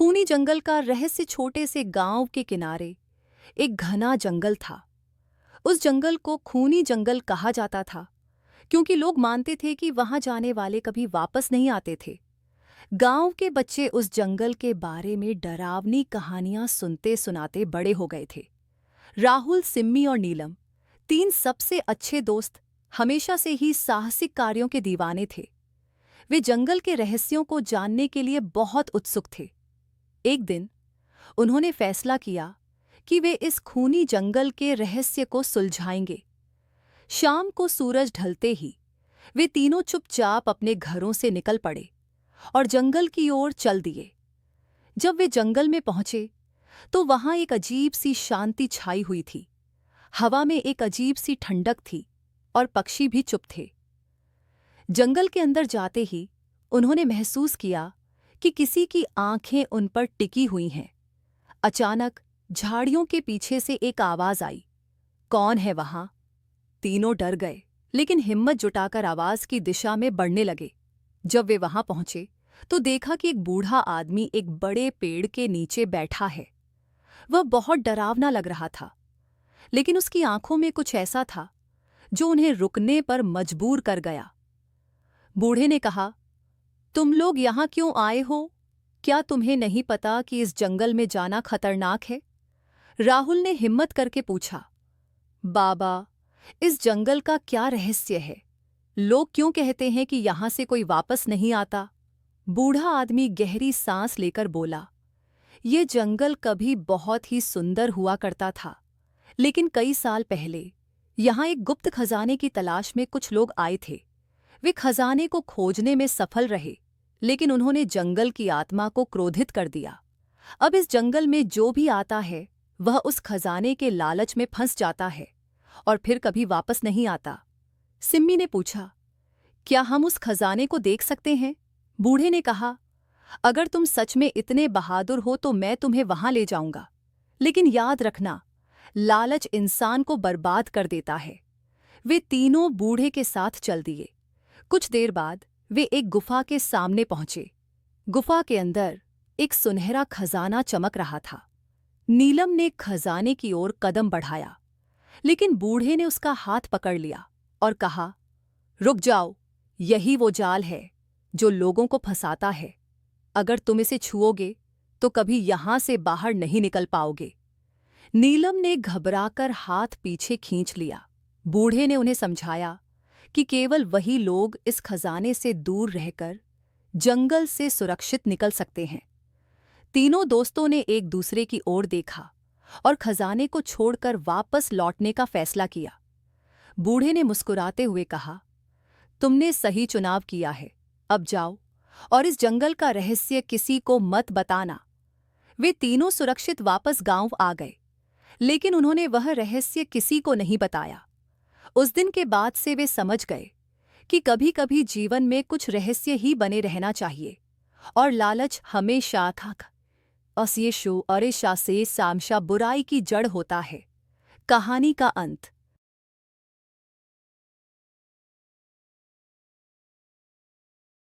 खूनी जंगल का रहस्य। छोटे से गांव के किनारे एक घना जंगल था। उस जंगल को खूनी जंगल कहा जाता था क्योंकि लोग मानते थे कि वहां जाने वाले कभी वापस नहीं आते थे। गांव के बच्चे उस जंगल के बारे में डरावनी कहानियां सुनते सुनाते बड़े हो गए थे। राहुल, सिम्मी और नीलम, तीन सबसे अच्छे दोस्त, हमेशा से ही साहसिक कार्यों के दीवाने थे। वे जंगल के रहस्यों को जानने के लिए बहुत उत्सुक थे। एक दिन उन्होंने फैसला किया कि वे इस खूनी जंगल के रहस्य को सुलझाएंगे। शाम को सूरज ढलते ही वे तीनों चुपचाप अपने घरों से निकल पड़े और जंगल की ओर चल दिए। जब वे जंगल में पहुंचे तो वहां एक अजीब सी शांति छाई हुई थी। हवा में एक अजीब सी ठंडक थी और पक्षी भी चुप थे। जंगल के अंदर जाते ही उन्होंने महसूस किया कि किसी की आंखें उन पर टिकी हुई हैं। अचानक झाड़ियों के पीछे से एक आवाज आई, "कौन है वहां?" तीनों डर गए, लेकिन हिम्मत जुटाकर आवाज की दिशा में बढ़ने लगे। जब वे वहां पहुंचे तो देखा कि एक बूढ़ा आदमी एक बड़े पेड़ के नीचे बैठा है। वह बहुत डरावना लग रहा था, लेकिन उसकी आंखों में कुछ ऐसा था जो उन्हें रुकने पर मजबूर कर गया। बूढ़े ने कहा, "तुम लोग यहाँ क्यों आए हो? क्या तुम्हें नहीं पता कि इस जंगल में जाना खतरनाक है?" राहुल ने हिम्मत करके पूछा, "बाबा, इस जंगल का क्या रहस्य है? लोग क्यों कहते हैं कि यहाँ से कोई वापस नहीं आता?" बूढ़ा आदमी गहरी सांस लेकर बोला, "ये जंगल कभी बहुत ही सुंदर हुआ करता था, लेकिन कई साल पहले यहाँ एक गुप्त खजाने की तलाश में कुछ लोग आए थे। वे खजाने को खोजने में सफल रहे, लेकिन उन्होंने जंगल की आत्मा को क्रोधित कर दिया। अब इस जंगल में जो भी आता है वह उस खजाने के लालच में फंस जाता है और फिर कभी वापस नहीं आता।" सिम्मी ने पूछा, "क्या हम उस खजाने को देख सकते हैं?" बूढ़े ने कहा, "अगर तुम सच में इतने बहादुर हो तो मैं तुम्हें वहां ले जाऊंगा, लेकिन याद रखना, लालच इंसान को बर्बाद कर देता है।" वे तीनों बूढ़े के साथ चल दिए। कुछ देर बाद वे एक गुफा के सामने पहुंचे। गुफा के अंदर एक सुनहरा खजाना चमक रहा था। नीलम ने खजाने की ओर कदम बढ़ाया, लेकिन बूढ़े ने उसका हाथ पकड़ लिया और कहा, "रुक जाओ, यही वो जाल है जो लोगों को फंसाता है। अगर तुम इसे छुओगे तो कभी यहां से बाहर नहीं निकल पाओगे।" नीलम ने घबराकर हाथ पीछे खींच लिया। बूढ़े ने उन्हें समझाया कि केवल वही लोग इस खजाने से दूर रहकर जंगल से सुरक्षित निकल सकते हैं। तीनों दोस्तों ने एक दूसरे की ओर देखा और खजाने को छोड़कर वापस लौटने का फैसला किया। बूढ़े ने मुस्कुराते हुए कहा, "तुमने सही चुनाव किया है। अब जाओ और इस जंगल का रहस्य किसी को मत बताना।" वे तीनों सुरक्षित वापस गांव आ गए, लेकिन उन्होंने वह रहस्य किसी को नहीं बताया। उस दिन के बाद से वे समझ गए कि कभी-कभी जीवन में कुछ रहस्य ही बने रहना चाहिए और लालच हमेशा था और ये शो और इस से सामशा बुराई की जड़ होता है। कहानी का अंत।